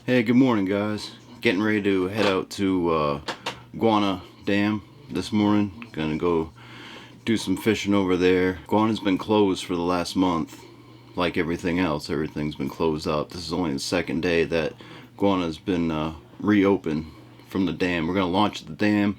Hey, good morning, guys. Getting ready to head out to Guana Dam this morning. Gonna go do some fishing over there. Guana's been closed for the last month. Like everything else, everything's been closed up. This is only the second day that Guana's been reopened from the dam. We're gonna launch the dam,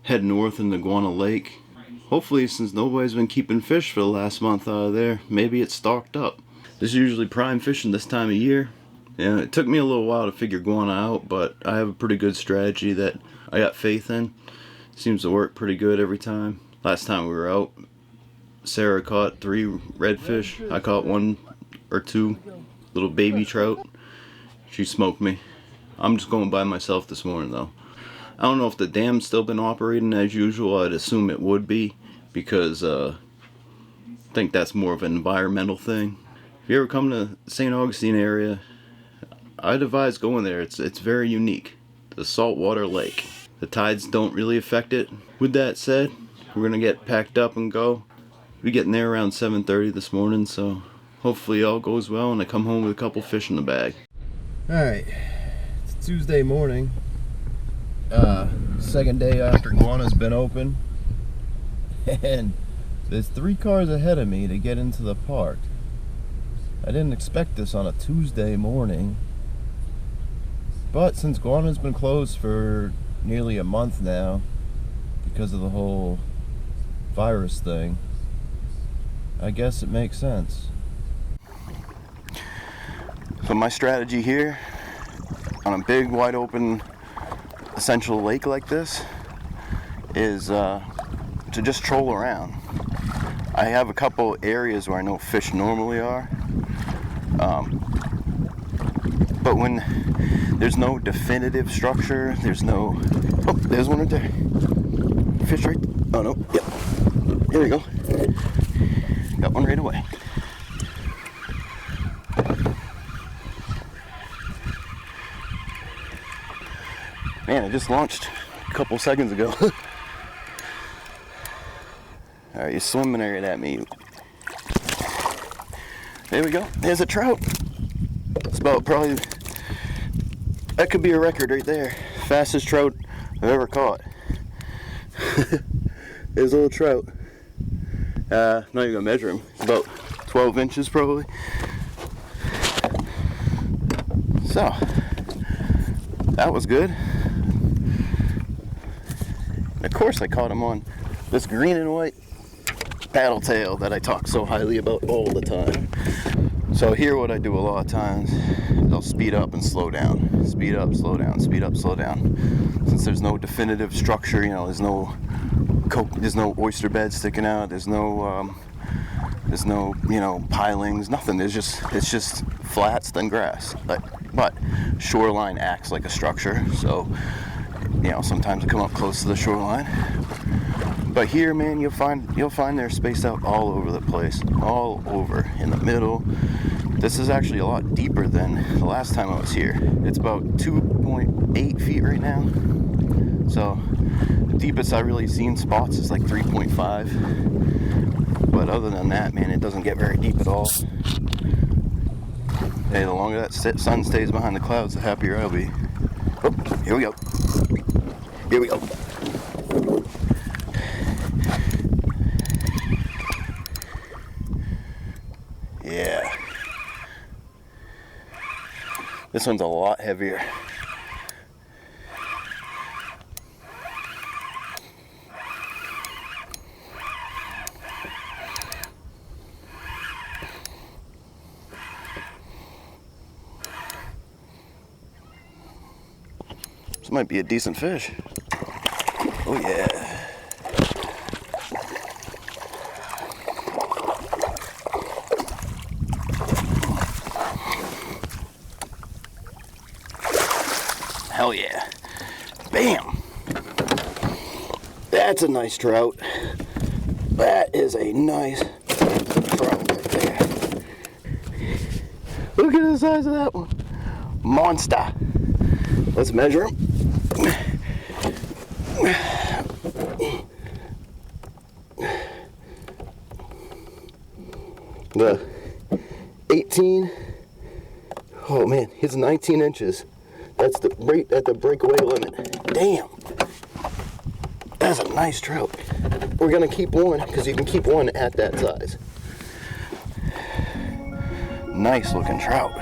head north into Guana Lake. Hopefully, since nobody's been keeping fish for the last month out of there, maybe it's stocked up. This is usually prime fishing this time of year. Yeah, it took me a little while to figure Guana out, but I have a pretty good strategy that I got faith in. Seems to work pretty good every time. Last time we were out, Sarah caught 3 redfish. I caught 1 or 2 little baby trout. She smoked me. I'm just going by myself this morning though. I don't know if the dam's still been operating as usual. I'd assume it would be, because I think that's more of an environmental thing. If you ever come to the St. Augustine area, I'd advise going there. It's very unique. The saltwater lake. The tides don't really affect it. With that said, we're gonna get packed up and go. We're getting there around 7:30 this morning, so hopefully all goes well and I come home with a couple fish in the bag. Alright, it's Tuesday morning. Second day after Guana's been open. And there's 3 cars ahead of me to get into the park. I didn't expect this on a Tuesday morning. But since Guana's been closed for nearly a month now because of the whole virus thing, I guess it makes sense. So my strategy here on a big wide open essential lake like this is to just troll around. I have a couple areas where I know fish normally are, but when there's no definitive structure, there's no... Oh, there's one right there. Fish right... Oh, no. Yep. Here we go. Got one right away. Man, I just launched a couple seconds ago. Alright, you're swimming right at me. There we go. There's a trout. It's about probably... That could be a record right there. Fastest trout I've ever caught. There's a little trout. Not even gonna measure him. It's about 12 inches probably. So, that was good. Of course I caught him on this green and white paddle tail that I talk so highly about all the time. So here what I do a lot of times is I'll speed up and slow down. Speed up, slow down, speed up, slow down. Since there's no definitive structure, you know, there's no oyster bed sticking out, there's no you know, pilings, nothing. It's just flats, then grass. But shoreline acts like a structure, so you know, sometimes I come up close to the shoreline. But here, man, you'll find they're spaced out all over the place, all over, in the middle. This is actually a lot deeper than the last time I was here. It's about 2.8 feet right now. So the deepest I've really seen spots is like 3.5. But other than that, man, it doesn't get very deep at all. Hey, the longer that sun stays behind the clouds, the happier I'll be. Oh, here we go. Here we go. Yeah. This one's a lot heavier. This might be a decent fish. Oh yeah. Hell yeah. Bam! That's a nice trout. That is a nice trout right there. Look at the size of that one. Monster. Let's measure him. The 18, oh man, it's 19 inches. That's right at the breakaway limit. Damn. That's a nice trout. We're gonna keep one because you can keep one at that size. Nice looking trout.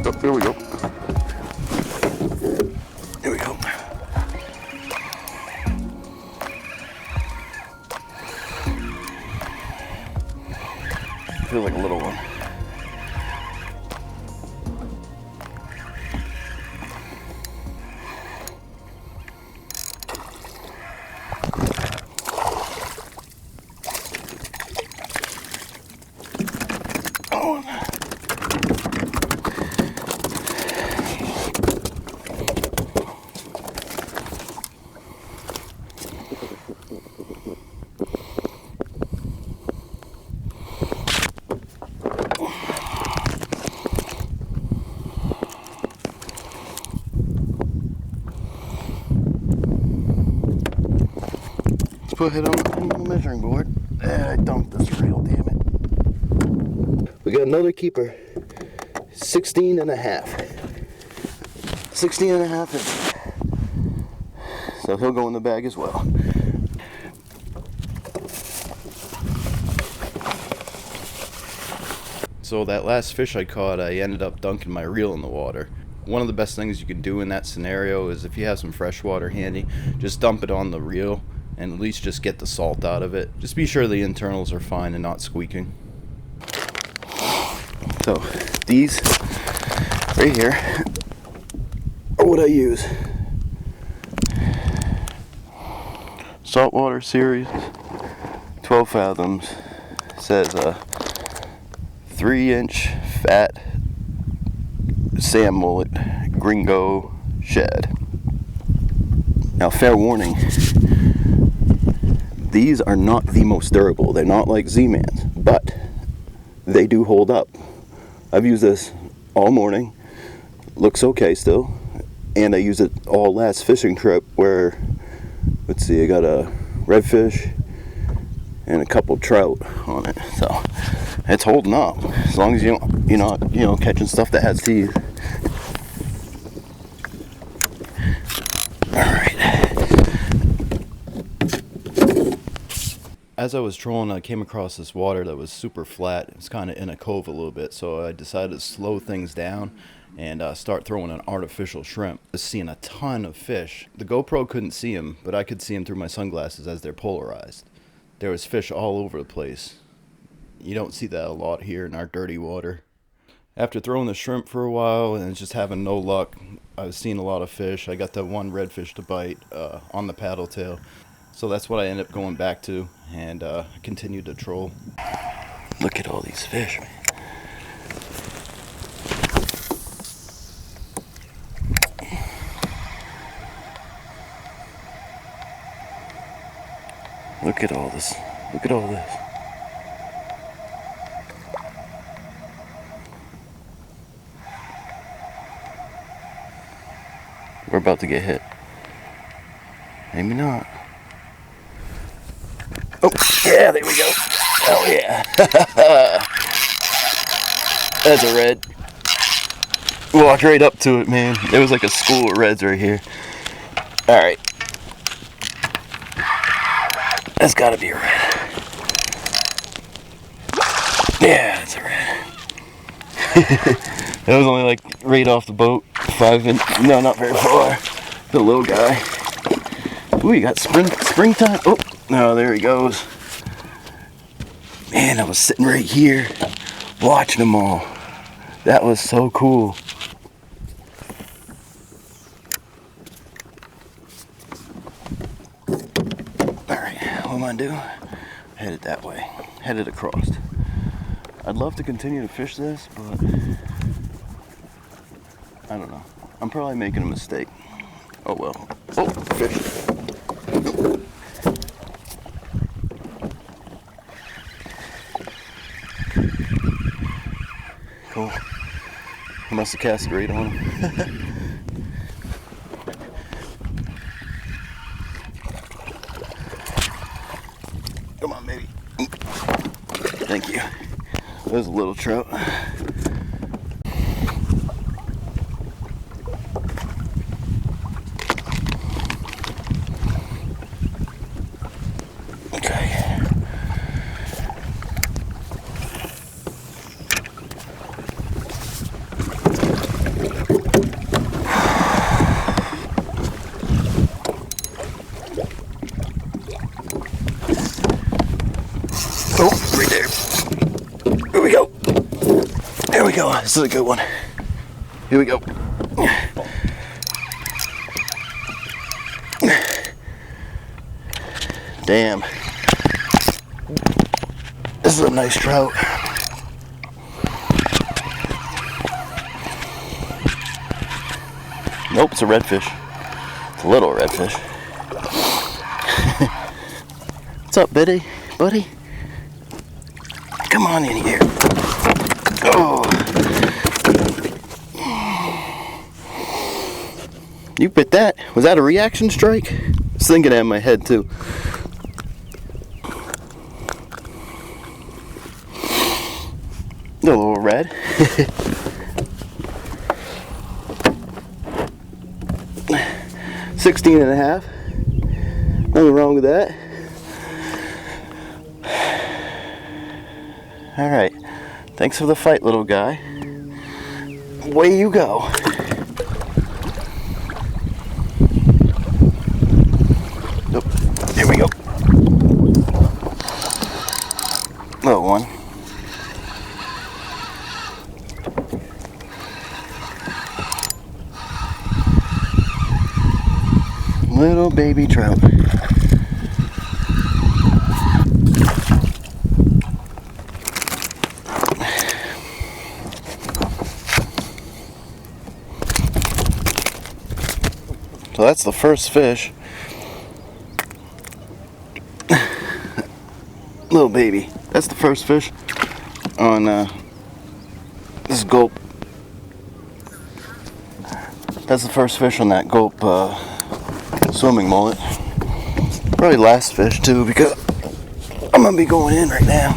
Oh, there we go. There we go. Feels like a little one. Oh. Put it on the measuring board. I dumped this reel, damn it. We got another keeper. 16 and a half. 16 and a half inches. So he'll go in the bag as well. So that last fish I caught, I ended up dunking my reel in the water. One of the best things you can do in that scenario is if you have some fresh water handy, just dump it on the reel and at least just get the salt out of it. Just be sure the internals are fine and not squeaking. So these right here are what I use. Saltwater series, 12 fathoms, says a 3-inch fat Sam mullet gringo shad. Now fair warning, these are not the most durable. They're not like Z-Mans, but they do hold up. I've used this all morning, looks okay still, and I used it all last fishing trip where, let's see, I got a redfish and a couple trout on it, so it's holding up as long as you're not catching stuff that has teeth. All right. As I was trolling, I came across this water that was super flat. It's kind of in a cove a little bit, so I decided to slow things down and start throwing an artificial shrimp. I was seeing a ton of fish. The GoPro couldn't see them, but I could see them through my sunglasses as they're polarized. There was fish all over the place. You don't see that a lot here in our dirty water. After throwing the shrimp for a while and just having no luck, I was seeing a lot of fish. I got that one redfish to bite on the paddle tail. So that's what I ended up going back to and continued to troll. Look at all these fish, man. Look at all this. Look at all this. We're about to get hit. Maybe not. Oh, yeah, there we go. Oh, yeah. That's a red. Walked right up to it, man. There was like a school of reds right here. All right. That's gotta be a red. Yeah, it's a red. That was only like right off the boat. 5 inch. No, not very far. The little guy. Ooh, you got springtime. Oh, no, there he goes. Man, I was sitting right here watching them all. That was so cool. Alright, what am I gonna do? Head it that way. Head it across. I'd love to continue to fish this, but I don't know. I'm probably making a mistake. Oh well. Oh, fish. cool. I must have cast great on him. Come on, baby. Thank you. There's a little trout. Oh, right there. Here we go. There we go. This is a good one. Here we go. Damn. This is a nice trout. Nope, it's a redfish. It's a little redfish. What's up, buddy? Come on in here. Oh. You bit that? Was that a reaction strike? I was thinking that in my head too. A little red. 16.5. Nothing wrong with that. Alright, thanks for the fight, little guy. Away you go. Oh, here we go. Little one. Little baby trout. So that's the first fish. Little baby. That's the first fish on this gulp. That's the first fish on that gulp swimming mullet. Probably last fish too, because I'm gonna be going in right now.